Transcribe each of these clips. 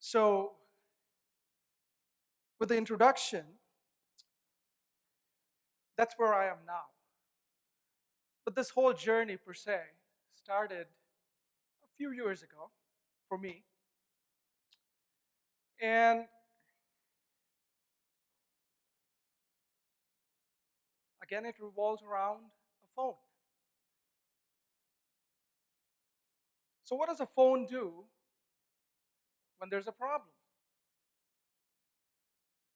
So, with the introduction, that's where I am now. But this whole journey, per se, started a few years ago for me. And again, it revolves around a phone. So, what does a phone do when there's a problem?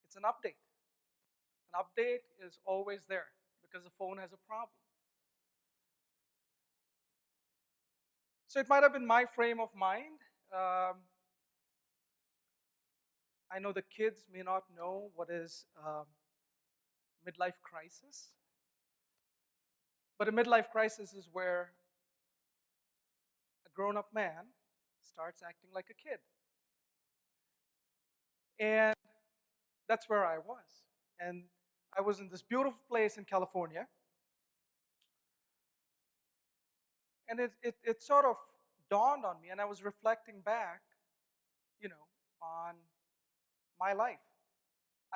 It's an update. An update is always there because the phone has a problem. So, it might have been my frame of mind. Um, I know the kids may not know what is midlife crisis, but a midlife crisis is where a grown-up man starts acting like a kid. And that's where I was. And I was in this beautiful place in California. And it sort of dawned on me, and I was reflecting back, on my life.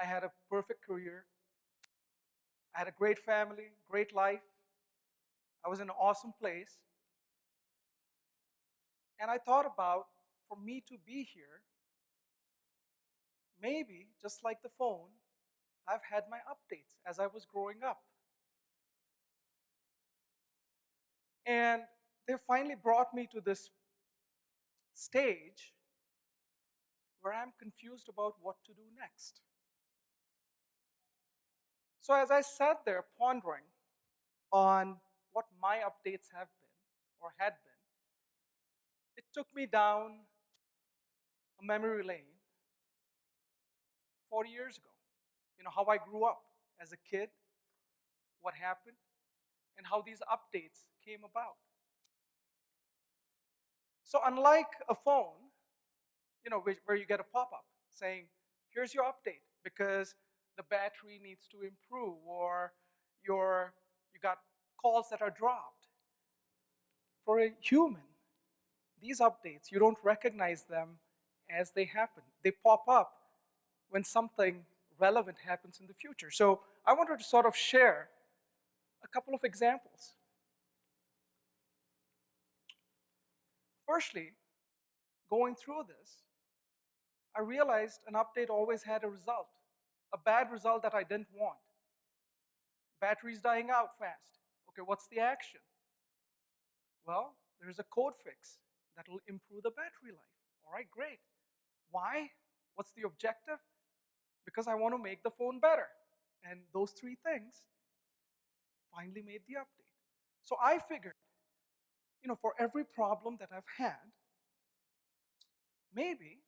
I had a perfect career. I had a great family, great life. I was in an awesome place. And I thought about, for me to be here, maybe just like the phone, I've had my updates as I was growing up. And they finally brought me to this stage where I'm confused about what to do next. So as I sat there pondering on what my updates have been or had been, it took me down a memory lane 40 years ago. How I grew up as a kid, what happened, and how these updates came about. So unlike a phone, where you get a pop-up saying, here's your update because the battery needs to improve or you got calls that are dropped. For a human, these updates, you don't recognize them as they happen. They pop up when something relevant happens in the future. So I wanted to sort of share a couple of examples. Firstly, going through this, I realized an update always had a result, a bad result that I didn't want. Battery's dying out fast. Okay, what's the action? Well, there's a code fix that will improve the battery life. All right, great. Why? What's the objective? Because I want to make the phone better. And those three things finally made the update. So I figured, for every problem that I've had, maybe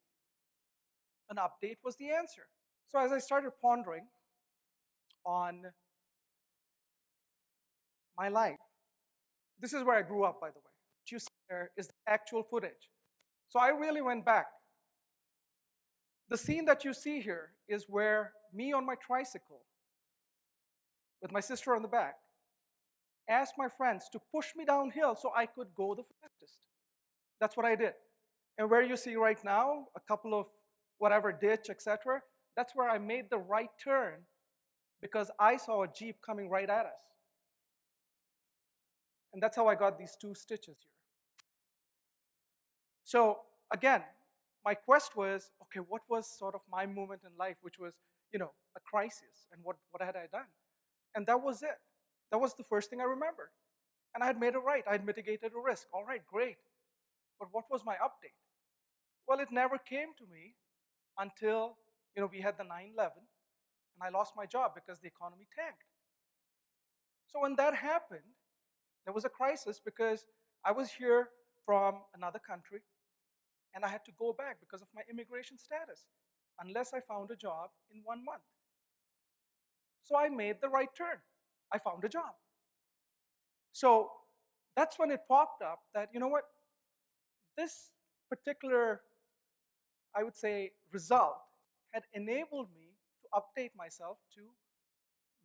an update was the answer. So as I started pondering on my life, this is where I grew up, by the way. What you see there is the actual footage. So I really went back. The scene that you see here is where me on my tricycle, with my sister on the back, asked my friends to push me downhill so I could go the fastest. That's what I did. And where you see right now, a couple of whatever ditch, etc., that's where I made the right turn because I saw a Jeep coming right at us. And that's how I got these 2 stitches here. So again, my quest was, okay, what was sort of my moment in life, which was, a crisis, and what had I done? And that was it. That was the first thing I remembered. And I had made it right. I had mitigated a risk. All right, great. But what was my update? Well, it never came to me until, we had the 9/11, and I lost my job because the economy tanked. So when that happened, there was a crisis because I was here from another country, and I had to go back because of my immigration status, unless I found a job in 1 month. So I made the right turn. I found a job. So that's when it popped up that, this particular, I would say, result had enabled me to update myself to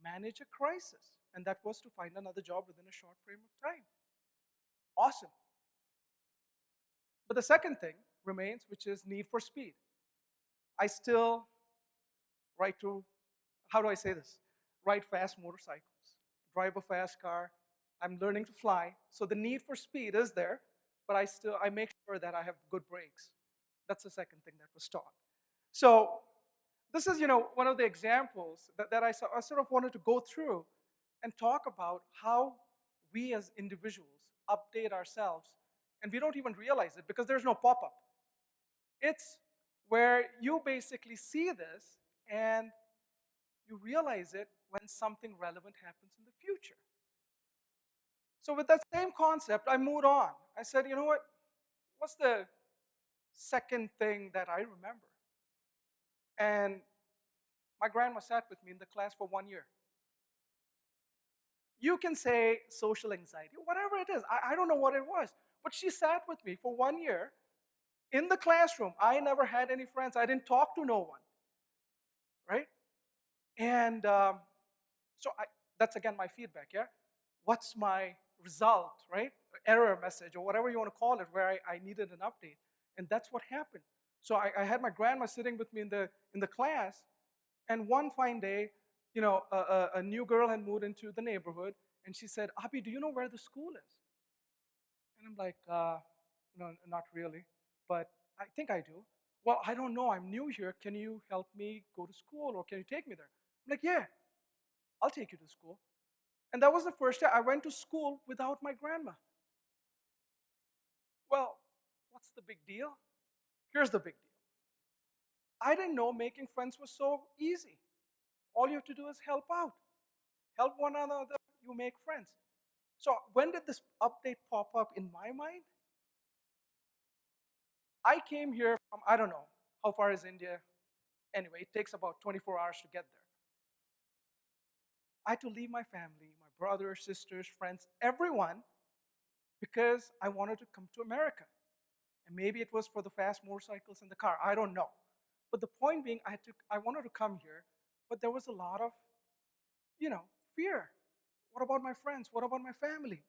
manage a crisis. And that was to find another job within a short frame of time. Awesome. But the second thing remains, which is need for speed. I still ride to, how do I say this? Ride fast motorcycles, drive a fast car. I'm learning to fly. So the need for speed is there, but I make sure that I have good brakes. That's the second thing that was taught. So this is, one of the examples that I sort of wanted to go through and talk about how we as individuals update ourselves, and we don't even realize it because there's no pop-up. It's where you basically see this and you realize it when something relevant happens in the future. So with that same concept, I moved on. I said, you know what? What's the second thing that I remember? And my grandma sat with me in the class for 1 year. You can say social anxiety, whatever it is. I don't know what it was. But she sat with me for 1 year in the classroom. I never had any friends. I didn't talk to no one, right? And that's again my feedback, yeah? What's my result, right? Error message or whatever you want to call it, where I needed an update. And that's what happened. So I had my grandma sitting with me in the class, and one fine day, a new girl had moved into the neighborhood, and she said, Abhi, do you know where the school is? And I'm like, no, not really, but I think I do. Well, I don't know. I'm new here. Can you help me go to school, or can you take me there? I'm like, yeah, I'll take you to school. And that was the first day I went to school without my grandma. Well, what's the big deal? Here's the big deal. I didn't know making friends was so easy. All you have to do is help out. Help one another, you make friends. So when did this update pop up in my mind? I came here from, I don't know, how far is India? Anyway, it takes about 24 hours to get there. I had to leave my family, my brothers, sisters, friends, everyone, because I wanted to come to America. And maybe it was for the fast motorcycles and the car, I don't know. But the point being, I wanted to come here, but there was a lot of, fear. What about my friends? What about my family?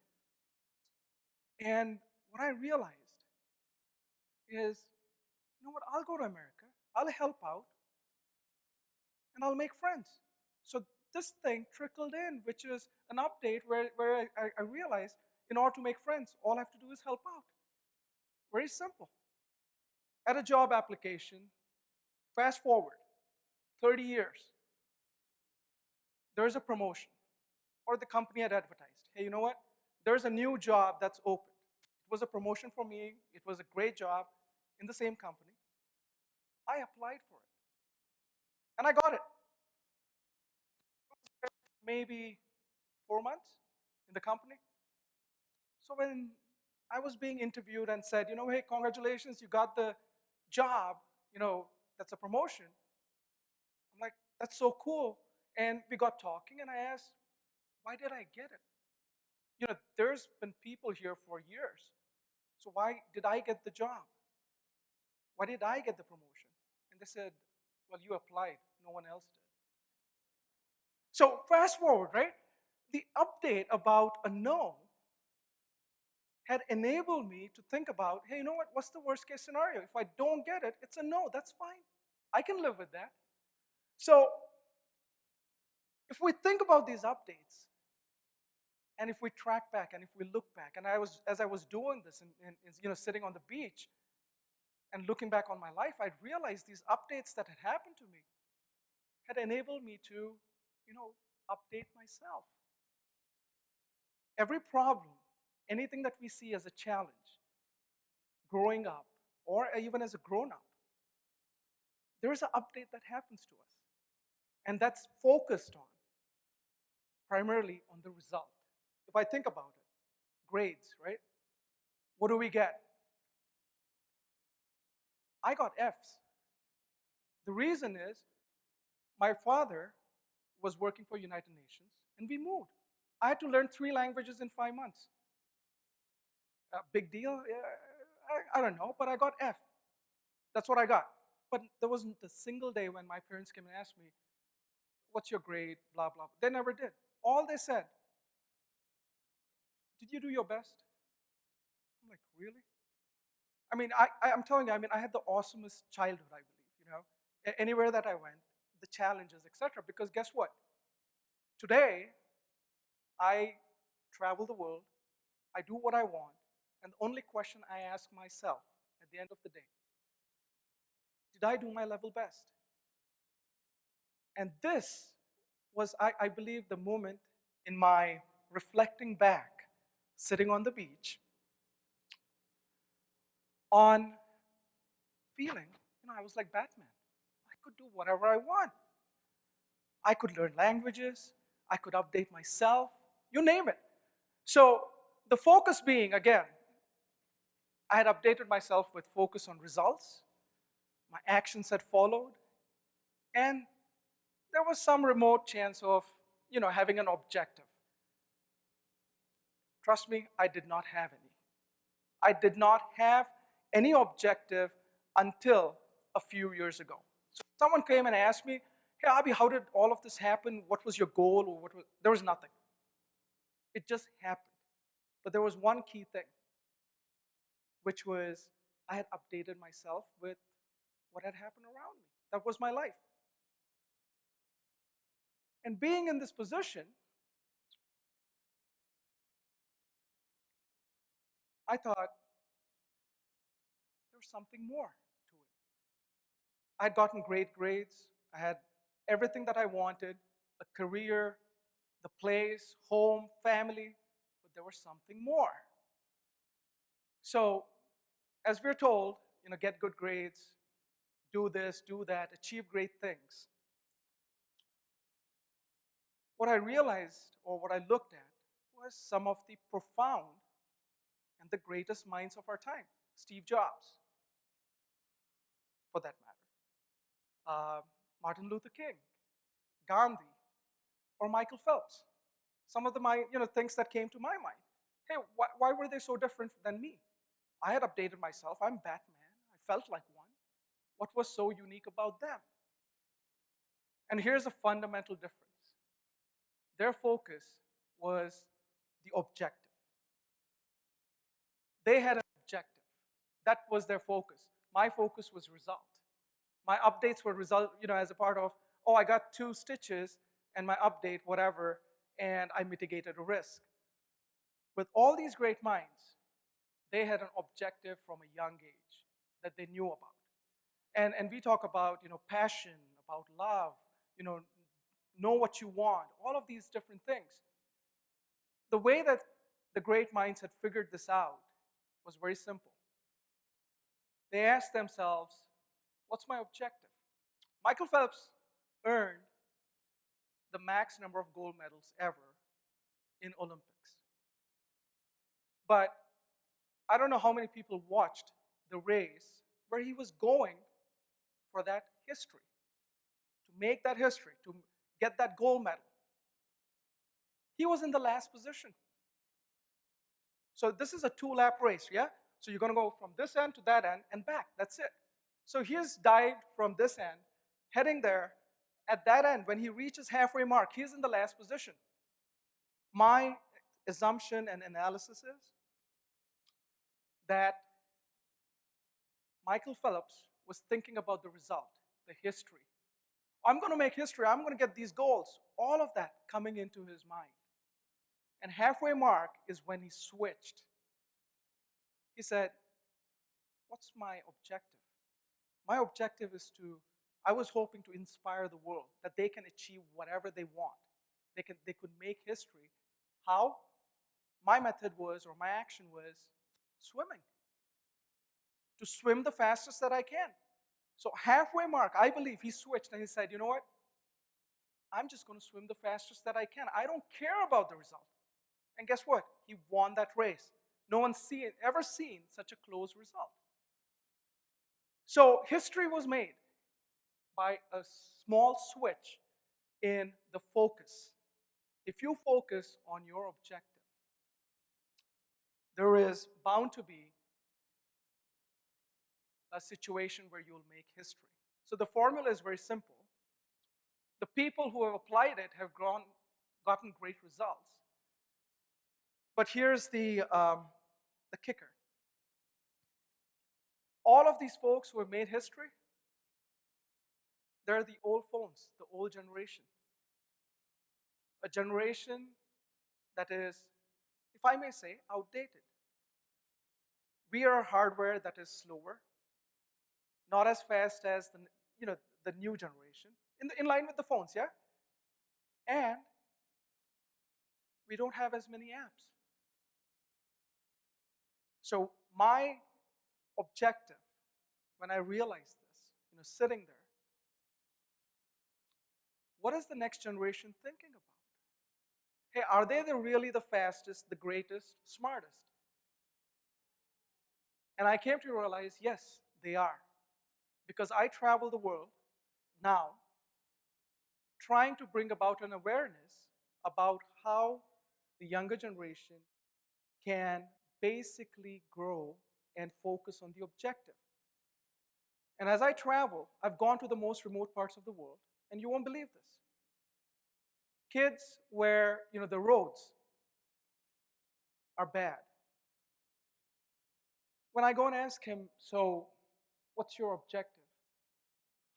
And what I realized is, you know what, I'll go to America, I'll help out, and I'll make friends. So this thing trickled in, which is an update where I realized in order to make friends, all I have to do is help out. Very simple. At a job application, fast forward 30 years, there's a promotion, or the company had advertised, hey, you know what? There's a new job that's open. It was a promotion for me. It was a great job in the same company. I applied for it, and I got it. Maybe 4 months in the company. So when I was being interviewed and said, hey, congratulations, you got the job, that's a promotion. I'm like, that's so cool. And we got talking, and I asked, why did I get it? There's been people here for years. So why did I get the job? Why did I get the promotion? And they said, well, you applied. No one else did. So fast forward, right? The update about a no had enabled me to think about, hey, you know what? What's the worst case scenario? If I don't get it, it's a no. That's fine. I can live with that. So if we think about these updates, and if we track back, and if we look back, and as I was doing this, and sitting on the beach and looking back on my life, I realized these updates that had happened to me had enabled me to, update myself. Every problem, anything that we see as a challenge, growing up, or even as a grown-up, there is an update that happens to us. And that's focused on, primarily on the result. If I think about it, grades, right? What do we get? I got Fs. The reason is my father was working for United Nations, and we moved. I had to learn 3 languages in 5 months. Big deal? I don't know, but I got F. That's what I got. But there wasn't a single day when my parents came and asked me, what's your grade, blah, blah. They never did. All they said, did you do your best? I'm like, really? I mean, I'm telling you, I had the awesomest childhood, I believe, anywhere that I went, the challenges, etc. Because guess what? Today, I travel the world, I do what I want, and the only question I ask myself at the end of the day, did I do my level best? And this was, I believe, the moment in my reflecting back, sitting on the beach, on feeling, I was like Batman. I could do whatever I want. I could learn languages, I could update myself, you name it. So the focus being, again, I had updated myself with focus on results, my actions had followed, and there was some remote chance of having an objective. Trust me, I did not have any. I did not have any objective until a few years ago. So someone came and asked me, hey, Abhi, how did all of this happen? What was your goal? Or there was nothing. It just happened. But there was one key thing, which was I had updated myself with what had happened around me. That was my life. And being in this position, I thought there was something more to it. I had gotten great grades. I had everything that I wanted, a career, the place, home, family, but there was something more. So, as we're told, get good grades, do this, do that, achieve great things. What I realized, or what I looked at, was some of the profound and the greatest minds of our time. Steve Jobs, for that matter, Martin Luther King, Gandhi, or Michael Phelps. Some of the things that came to my mind. Hey, why were they so different than me? I had updated myself. I'm Batman. I felt like one. What was so unique about them? And here's a fundamental difference. Their focus was the objective. They had an objective. That was their focus. My focus was result. My updates were result, as a part of, oh, I got 2 stitches and my update, whatever, and I mitigated a risk. With all these great minds, they had an objective from a young age that they knew about. And we talk about, passion, about love, know what you want, all of these different things. The way that the great minds had figured this out was very simple. They asked themselves, what's my objective? Michael Phelps earned the max number of gold medals ever in Olympics. But I don't know how many people watched the race where he was going for that history, to make that history, to get that gold medal. He was in the last position. So this is a 2-lap race, yeah? So you're going to go from this end to that end and back. That's it. So he's dived from this end, heading there. At that end, when he reaches halfway mark, he's in the last position. My assumption and analysis is that Michael Phelps was thinking about the result, the history. I'm going to make history. I'm going to get these goals. All of that coming into his mind. And halfway mark is when he switched. He said, what's my objective? My objective is I was hoping to inspire the world, that they can achieve whatever they want. They could make history. How? My method was, or my action was, swimming. To swim the fastest that I can. So halfway mark, I believe he switched and he said, you know what? I'm just going to swim the fastest that I can. I don't care about the result. And guess what? He won that race. No one's ever seen such a close result. So history was made by a small switch in the focus. If you focus on your objective, there is bound to be a situation where you'll make history. So the formula is very simple. The people who have applied it have gotten great results. But here's the kicker. All of these folks who have made history, They're the old phones, the old generation. A generation that is, if I may say, outdated. We are hardware that is slower, not as fast as the new generation, in line with the phones, yeah? And we don't have as many apps. So my objective, when I realized this, sitting there, what is the next generation thinking about? Hey, are they really the fastest, the greatest, smartest? And I came to realize, yes, they are. Because I travel the world now trying to bring about an awareness about how the younger generation can basically grow and focus on the objective. And as I travel, I've gone to the most remote parts of the world, and you won't believe this. Kids where the roads are bad. When I go and ask him, so what's your objective?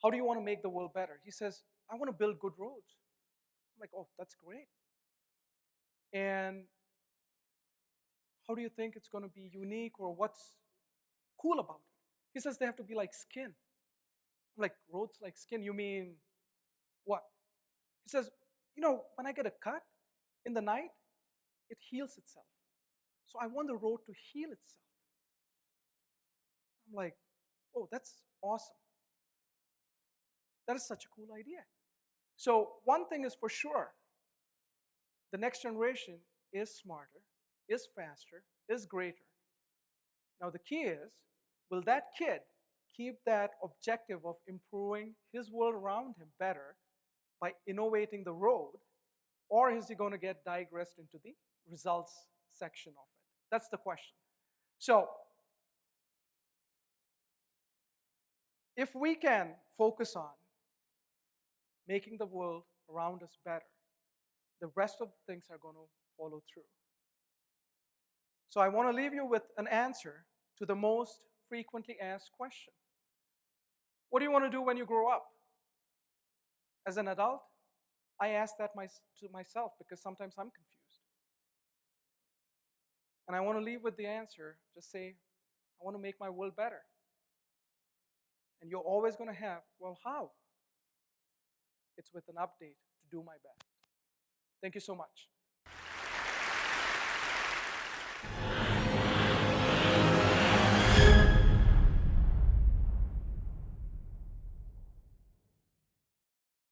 How do you want to make the world better? He says, I want to build good roads. I'm like, oh, that's great. And how do you think it's going to be unique, or what's cool about it? He says they have to be like skin. I'm like, roads like skin? You mean what? He says, when I get a cut in the night, it heals itself. So I want the road to heal itself. I'm like, oh, that's awesome. That is such a cool idea. So one thing is for sure, the next generation is smarter, is faster, is greater. Now the key is, will that kid keep that objective of improving his world around him better by innovating the road, or is he going to get digressed into the results section of it? That's the question. So if we can focus on making the world around us better, the rest of the things are going to follow through. So I want to leave you with an answer to the most frequently asked question. What do you want to do when you grow up? As an adult, I ask that to myself because sometimes I'm confused. And I want to leave with the answer, just say, I want to make my world better. And you're always going to have, well, how? It's with an update to do my best. Thank you so much.